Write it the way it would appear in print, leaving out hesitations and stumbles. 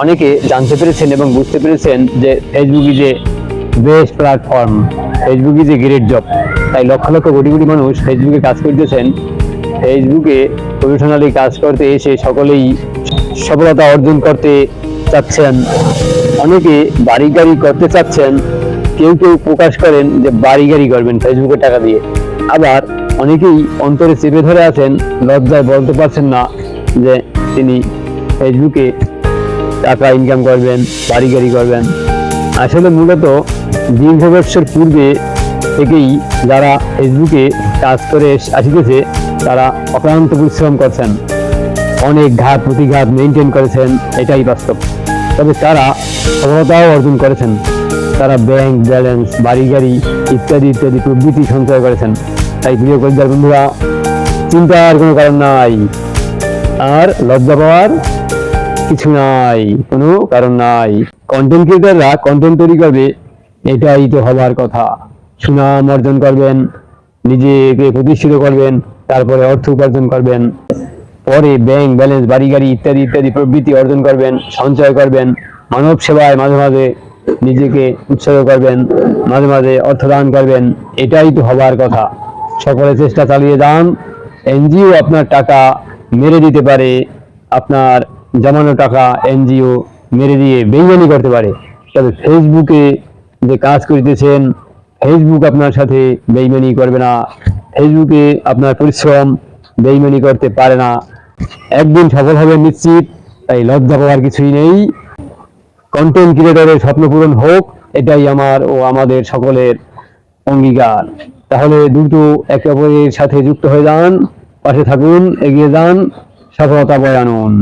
অনেকে জানতে পেরেছেন এবং বুঝতে পেরেছেন যে Facebook is a best platform, Facebook is a great job. তাই লক্ষ লক্ষ কোটি কোটি মানুষ ফেসবুকে কাজ করতেছেন। ফেসবুকে প্রফেশনালি কাজ করতে এসে সকলেই সফলতা অর্জন করতে চাচ্ছেন। অনেকে বাড়ি গাড়ি করতে চাচ্ছেন, কেউ কেউ প্রকাশ করেন যে বাড়ি গাড়ি করবেন ফেসবুকের টাকা দিয়ে। আবার অনেকেই অন্তরে চেপে ধরে আছেন, লজ্জায় বলতে পারছেন না যে তিনি ফেসবুকে টাকা ইনকাম করবেন, বাড়ি গাড়ি করবেন। আসলে মূলত দীর্ঘ বছর পূর্বে থেকেই যারা ফেসবুকে কাজ করে আসিতেছে তারা অক্লান্ত পরিশ্রম করছেন, অনেক ঘাত প্রতিঘাত মেনটেন করেছেন, এটাই বাস্তব। তবে তারা সফলতাও অর্জন করেছেন। তারা ব্যাংক ব্যালেন্স, বাড়ি গাড়ি ইত্যাদি ইত্যাদি প্রভৃতি সঞ্চয় করেছেন। তাই প্রিয় কলিজার বন্ধুরা, চিন্তার কোনো কারণ নাই, আর লজ্জা পাওয়ার কিছু নাই, কোনো কারণ নাই। কন্টেন্ট ক্রিয়েটাররা কন্টেন্ট তৈরি করবে, এটাই তো হবার কথা। সুনাম অর্জন করবেন, নিজেকে প্রতিষ্ঠিত করবেন, তারপরে অর্থ উপার্জন করবেন, পরে ব্যাংক ব্যালেন্স, বাড়ি গাড়ি ইত্যাদি ইত্যাদি প্রবৃত্তি অর্জন করবেন, সঞ্চয় করবেন, মানব সেবায় মাঝে মাঝে নিজেকে উৎসর্গ করবেন, মাঝে মাঝে অর্থদান করবেন। এটাই তো হবার কথা। সকলে চেষ্টা চালিয়ে যান। এনজিও আপনার টাকা মেরে দিতে পারে, আপনার জমানো টাকা এনজিও মেরে দিয়ে বেইমানি করতে পারে। তবে ফেসবুকে যে কাজ করিতেছেন, ফেসবুক আপনার সাথে বেইমানি করবে না। ফেসবুকে আপনার পরিশ্রম বেইমানি করতে পারে না। একদিন সফল হবেন নিশ্চিত, তাই লজ্জা পাওয়ার কিছুই নেই। কন্টেন্ট ক্রিয়েটরের স্বপ্ন পূরণ হোক, এটাই আমার ও আমাদের সকলের অঙ্গীকার। তাহলে দ্রুত একে অপরের সাথে যুক্ত হয়ে যান, পাশে থাকুন, এগিয়ে যান, সফলতা বয়ে আনুন।